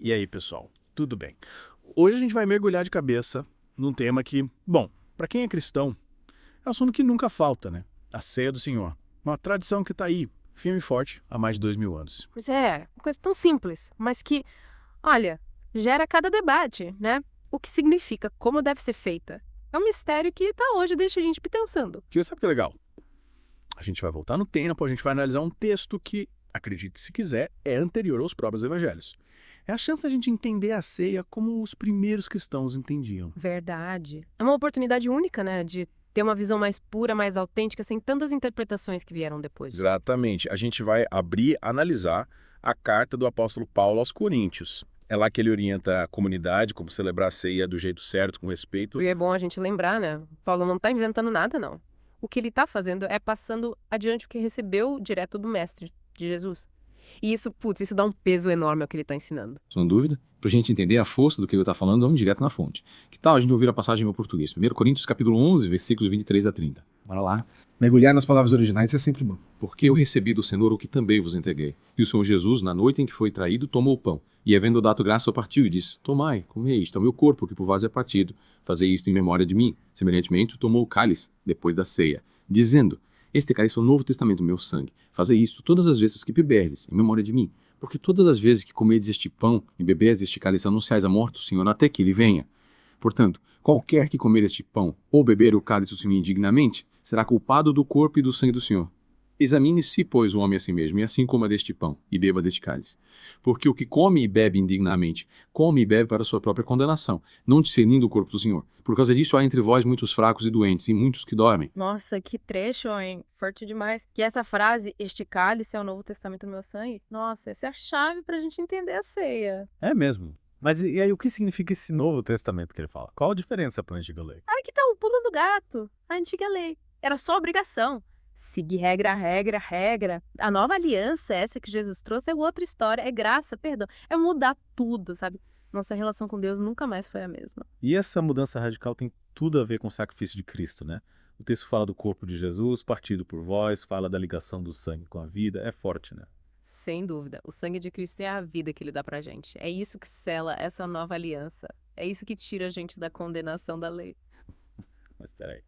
E aí, pessoal, tudo bem? Hoje a gente vai mergulhar de cabeça num tema que, bom, para quem é cristão, é um assunto que nunca falta, né? A ceia do Senhor. Uma tradição que está aí, firme e forte, há mais de 2000 anos. Pois é, uma coisa tão simples, mas que, olha, gera cada debate, né? O que significa, como deve ser feita. É um mistério que tá hoje, deixa a gente pensando. Que sabe o que é legal? A gente vai voltar no tempo, a gente vai analisar um texto que, acredite se quiser, é anterior aos próprios evangelhos. É a chance da gente entender a ceia como os primeiros cristãos entendiam. Verdade. É uma oportunidade única, né? De ter uma visão mais pura, mais autêntica, sem tantas interpretações que vieram depois. Exatamente. A gente vai analisar a carta do apóstolo Paulo aos Coríntios. É lá que ele orienta a comunidade como celebrar a ceia do jeito certo, com respeito. E é bom a gente lembrar, né? Paulo não tá inventando nada, não. O que ele tá fazendo é passando adiante o que recebeu direto do mestre, de Jesus. E isso, putz, isso dá um peso enorme ao que ele tá ensinando. Sem dúvida, para a gente entender a força do que ele está falando, vamos direto na fonte. Que tal a gente ouvir a passagem em meu português? 1 Coríntios capítulo 11, versículos 23 a 30. Bora lá. Mergulhar nas palavras originais é sempre bom. Porque eu recebi do Senhor o que também vos entreguei. E o Senhor Jesus, na noite em que foi traído, tomou o pão. E havendo dado graça, partiu e disse: Tomai, comei, isto é o meu corpo, que por vós é partido. Fazei isto em memória de mim. Semelhantemente, tomou o cálice, depois da ceia, dizendo: Este cálice é o novo testamento, meu sangue. Fazei isto todas as vezes que beberdes, em memória de mim. Porque todas as vezes que comedes este pão e bebedes este cálice, anunciais a morte do Senhor até que ele venha. Portanto, qualquer que comer este pão ou beber o cálice do Senhor indignamente, será culpado do corpo e do sangue do Senhor. Examine-se, pois, o homem a si mesmo, e assim coma deste pão, e beba deste cálice. Porque o que come e bebe indignamente, come e bebe para a sua própria condenação, não discernindo o corpo do Senhor. Por causa disso há entre vós muitos fracos e doentes, e muitos que dormem. Nossa, que trecho, hein? Forte demais. Que essa frase, este cálice é o Novo Testamento do meu sangue, nossa, essa é a chave pra gente entender a ceia. É mesmo. Mas e aí, o que significa esse Novo Testamento que ele fala? Qual a diferença para a antiga lei? Aí que tá o pulo do gato, a antiga lei. Era só obrigação. Seguir regra, regra, regra. A nova aliança, essa que Jesus trouxe, é outra história, é graça, perdão. É mudar tudo, sabe? Nossa relação com Deus nunca mais foi a mesma. E essa mudança radical tem tudo a ver com o sacrifício de Cristo, né? O texto fala do corpo de Jesus, partido por vós, fala da ligação do sangue com a vida, é forte, né? Sem dúvida, o sangue de Cristo é a vida que ele dá pra gente. É isso que sela essa nova aliança. É isso que tira a gente da condenação da lei. Mas peraí.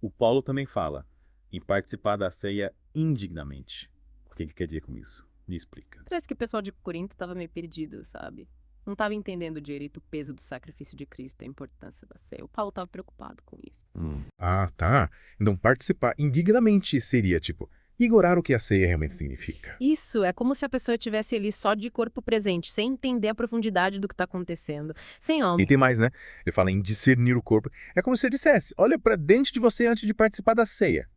O Paulo também fala em participar da ceia indignamente. O que ele quer dizer com isso? Me explica. Parece que o pessoal de Corinto estava meio perdido, sabe? Não estava entendendo direito o peso do sacrifício de Cristo e a importância da ceia. O Paulo estava preocupado com isso. Ah, tá. Então participar indignamente seria, tipo, ignorar o que a ceia realmente significa. Isso, é como se a pessoa estivesse ali só de corpo presente, sem entender a profundidade do que está acontecendo. Sem alma. E tem mais, né? Ele fala em discernir o corpo. É como se ele dissesse, olha pra dentro de você antes de participar da ceia.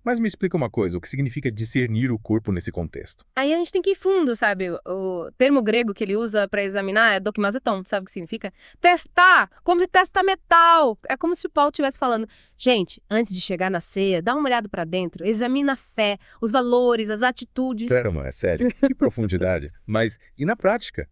Mas me explica uma coisa, o que significa discernir o corpo nesse contexto? Aí a gente tem que ir fundo, sabe? O termo grego que ele usa para examinar é dokimazeton, sabe o que significa? Testar, como se testa metal. É como se o Paulo estivesse falando, gente, antes de chegar na ceia, dá uma olhada para dentro, examina a fé, os valores, as atitudes. Caramba, é sério, que profundidade. Mas, e na prática?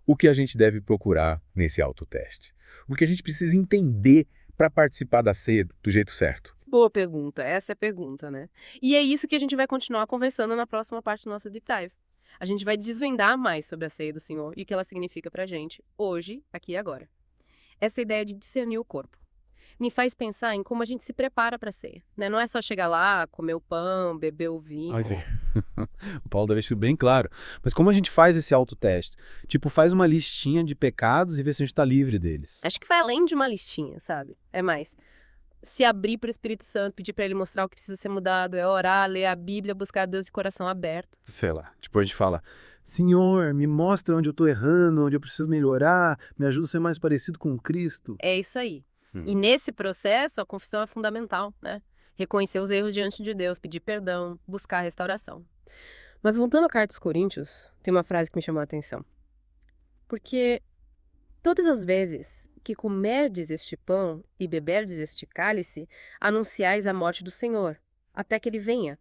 O que a gente deve procurar nesse autoteste? O que a gente precisa entender para participar da ceia do jeito certo? Boa pergunta, essa é a pergunta, né? E é isso que a gente vai continuar conversando na próxima parte do nosso Deep Dive. A gente vai desvendar mais sobre a ceia do Senhor e o que ela significa pra gente, hoje, aqui e agora. Essa ideia de discernir o corpo me faz pensar em como a gente se prepara pra ceia, né? Não é só chegar lá, comer o pão, beber o vinho. O Paulo deixa isso bem claro. Mas como a gente faz esse autoteste? Tipo, faz uma listinha de pecados e vê se a gente tá livre deles. Acho que vai além de uma listinha, sabe? É mais se abrir para o Espírito Santo, pedir para ele mostrar o que precisa ser mudado, é orar, ler a Bíblia, buscar Deus de coração aberto. Sei lá, tipo a gente fala, Senhor, me mostra onde eu tô errando, onde eu preciso melhorar, me ajuda a ser mais parecido com Cristo. É isso aí. E nesse processo, a confissão é fundamental, né? Reconhecer os erros diante de Deus, pedir perdão, buscar a restauração. Mas voltando à carta aos Coríntios, tem uma frase que me chamou a atenção. Porque todas as vezes que comerdes este pão e beberdes este cálice, anunciais a morte do Senhor, até que ele venha.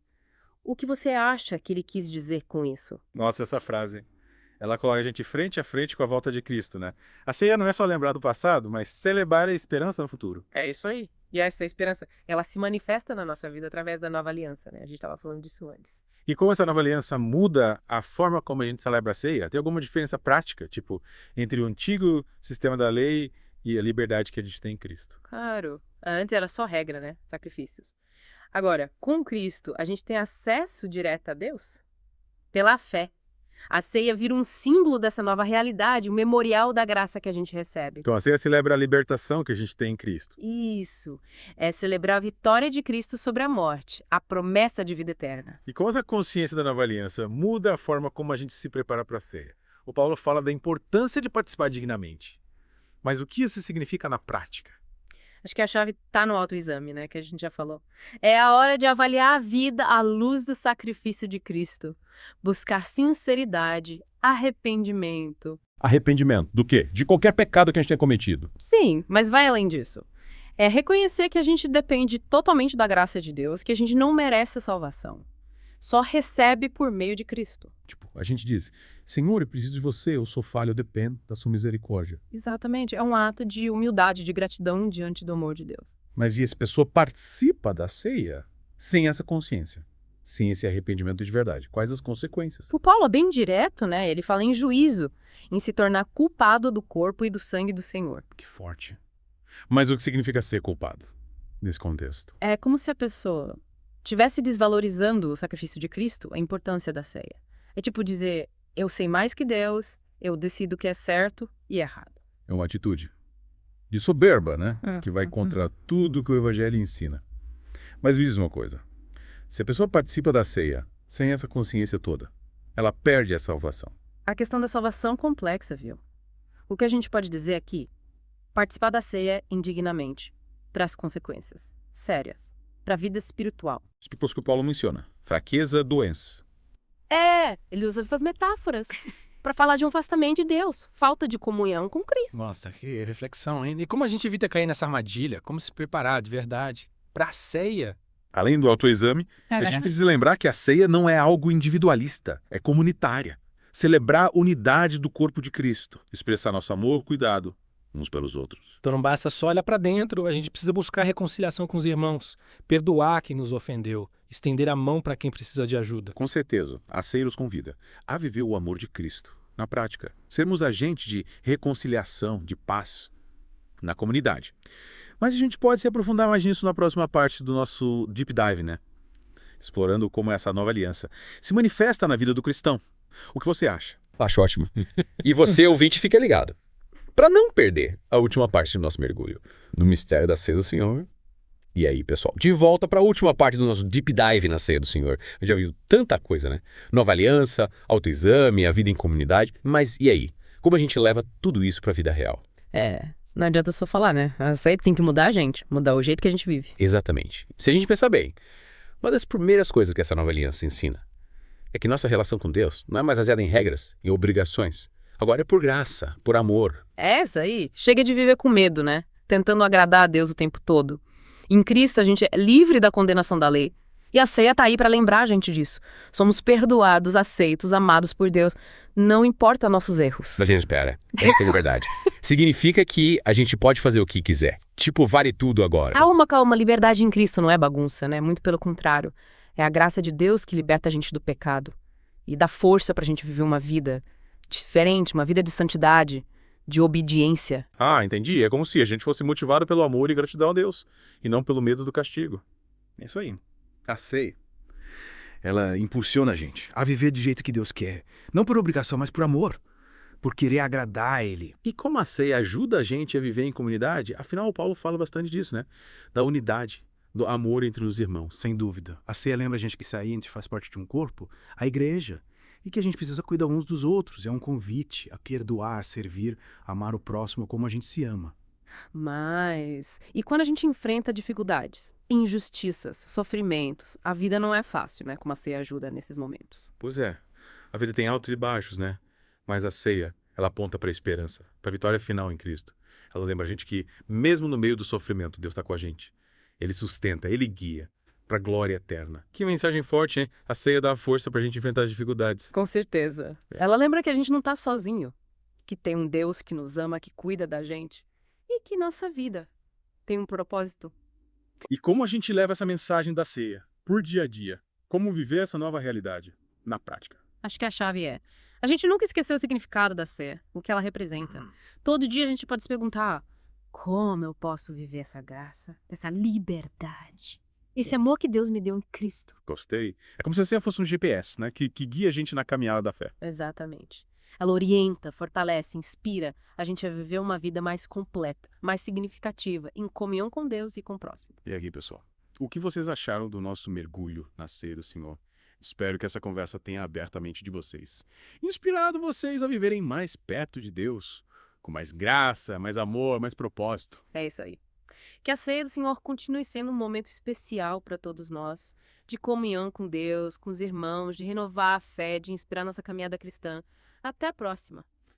O que você acha que ele quis dizer com isso? Nossa, essa frase. Ela coloca a gente frente a frente com a volta de Cristo, né? A ceia não é só lembrar do passado, mas celebrar a esperança no futuro. É isso aí. E essa esperança, ela se manifesta na nossa vida através da nova aliança, né? A gente estava falando disso antes. E como essa nova aliança muda a forma como a gente celebra a ceia, tem alguma diferença prática, tipo, entre o antigo sistema da lei e a liberdade que a gente tem em Cristo? Claro. Antes era só regra, né? Sacrifícios. Agora, com Cristo, a gente tem acesso direto a Deus pela fé. A ceia vira um símbolo dessa nova realidade, um memorial da graça que a gente recebe. Então a ceia celebra a libertação que a gente tem em Cristo. Isso. É celebrar a vitória de Cristo sobre a morte, a promessa de vida eterna. E como essa consciência da nova aliança muda a forma como a gente se prepara para a ceia? O Paulo fala da importância de participar dignamente. Mas o que isso significa na prática? Acho que a chave está no autoexame, né, que a gente já falou. É a hora de avaliar a vida à luz do sacrifício de Cristo. Buscar sinceridade, arrependimento. Arrependimento do quê? De qualquer pecado que a gente tenha cometido. Sim, mas vai além disso. É reconhecer que a gente depende totalmente da graça de Deus, que a gente não merece a salvação. Só recebe por meio de Cristo. Tipo, a gente diz, Senhor, eu preciso de você, eu sou falho, eu dependo da sua misericórdia. Exatamente. É um ato de humildade, de gratidão diante do amor de Deus. Mas e essa pessoa participa da ceia sem essa consciência, sem esse arrependimento de verdade? Quais as consequências? O Paulo é bem direto, né? Ele fala em juízo, em se tornar culpado do corpo e do sangue do Senhor. Que forte. Mas o que significa ser culpado nesse contexto? É como se a pessoa estivesse desvalorizando o sacrifício de Cristo, a importância da ceia. É tipo dizer, eu sei mais que Deus, eu decido o que é certo e errado. É uma atitude de soberba, né? Que vai contra tudo que o Evangelho ensina. Mas me diz uma coisa. Se a pessoa participa da ceia sem essa consciência toda, ela perde a salvação. A questão da salvação é complexa, viu? O que a gente pode dizer aqui, participar da ceia indignamente traz consequências sérias para a vida espiritual. As pessoas que o Paulo menciona. Fraqueza, doença. Ele usa essas metáforas para falar de um afastamento de Deus, falta de comunhão com Cristo. Nossa, que reflexão, hein? E como a gente evita cair nessa armadilha? Como se preparar de verdade para a ceia? Além do autoexame, a gente precisa lembrar que a ceia não é algo individualista, é comunitária. Celebrar a unidade do corpo de Cristo, expressar nosso amor, cuidado uns pelos outros. Então não basta só olhar para dentro, a gente precisa buscar reconciliação com os irmãos, perdoar quem nos ofendeu, estender a mão para quem precisa de ajuda. Com certeza, a ceia nos convida a viver o amor de Cristo. Na prática, sermos agentes de reconciliação, de paz na comunidade. Mas a gente pode se aprofundar mais nisso na próxima parte do nosso Deep Dive, né? Explorando como essa nova aliança se manifesta na vida do cristão. O que você acha? Acho ótimo. E você, ouvinte, fica ligado. Para não perder a última parte do nosso mergulho no mistério da ceia do Senhor. E aí, pessoal, de volta para a última parte do nosso Deep Dive na ceia do Senhor. A gente já viu tanta coisa, né? Nova aliança, autoexame, a vida em comunidade. Mas e aí? Como a gente leva tudo isso para a vida real? Não adianta só falar, né? A ceia tem que mudar a gente, mudar o jeito que a gente vive. Exatamente. Se a gente pensar bem, uma das primeiras coisas que essa nova aliança ensina é que nossa relação com Deus não é mais baseada em regras, em obrigações. Agora é por graça, por amor. Essa aí, chega de viver com medo, né? Tentando agradar a Deus o tempo todo. Em Cristo a gente é livre da condenação da lei. E a ceia tá aí para lembrar a gente disso. Somos perdoados, aceitos, amados por Deus. Não importa nossos erros. Mas espera, essa é verdade. Significa que a gente pode fazer o que quiser. Tipo, vale tudo agora. Calma, liberdade em Cristo não é bagunça, né? Muito pelo contrário. É a graça de Deus que liberta a gente do pecado. E dá força pra gente viver uma vida diferente, uma vida de santidade, de obediência. Ah, entendi. É como se a gente fosse motivado pelo amor e gratidão a Deus, e não pelo medo do castigo. É isso aí. A ceia, ela impulsiona a gente a viver do jeito que Deus quer. Não por obrigação, mas por amor. Por querer agradar a Ele. E como a ceia ajuda a gente a viver em comunidade, afinal o Paulo fala bastante disso, né? Da unidade, do amor entre os irmãos. Sem dúvida. A ceia lembra a gente que a gente faz parte de um corpo, a igreja. E que a gente precisa cuidar uns dos outros. É um convite a perdoar, servir, amar o próximo como a gente se ama. E quando a gente enfrenta dificuldades, injustiças, sofrimentos, a vida não é fácil, né? Como a ceia ajuda nesses momentos. Pois é. A vida tem altos e baixos, né? Mas a ceia, ela aponta para a esperança, para a vitória final em Cristo. Ela lembra a gente que, mesmo no meio do sofrimento, Deus está com a gente. Ele sustenta, Ele guia para a glória eterna. Que mensagem forte, hein? A ceia dá força para a gente enfrentar as dificuldades. Com certeza. Ela lembra que a gente não está sozinho, que tem um Deus que nos ama, que cuida da gente e que nossa vida tem um propósito. E como a gente leva essa mensagem da ceia, por dia a dia, Como viver essa nova realidade na prática? Acho que a chave é: a gente nunca esqueceu o significado da ceia, o que ela representa. Todo dia a gente pode se perguntar: como eu posso viver essa graça, essa liberdade, esse amor que Deus me deu em Cristo? Gostei. É como se a ceia fosse um GPS, né? Que guia a gente na caminhada da fé. Exatamente. Ela orienta, fortalece, inspira a gente a viver uma vida mais completa, mais significativa, em comunhão com Deus e com o próximo. E aqui, pessoal, o que vocês acharam do nosso mergulho na ceia do Senhor? Espero que essa conversa tenha aberto a mente de vocês, inspirado vocês a viverem mais perto de Deus, com mais graça, mais amor, mais propósito. É isso aí. Que a ceia do Senhor continue sendo um momento especial para todos nós, de comunhão com Deus, com os irmãos, de renovar a fé, de inspirar nossa caminhada cristã. Até a próxima!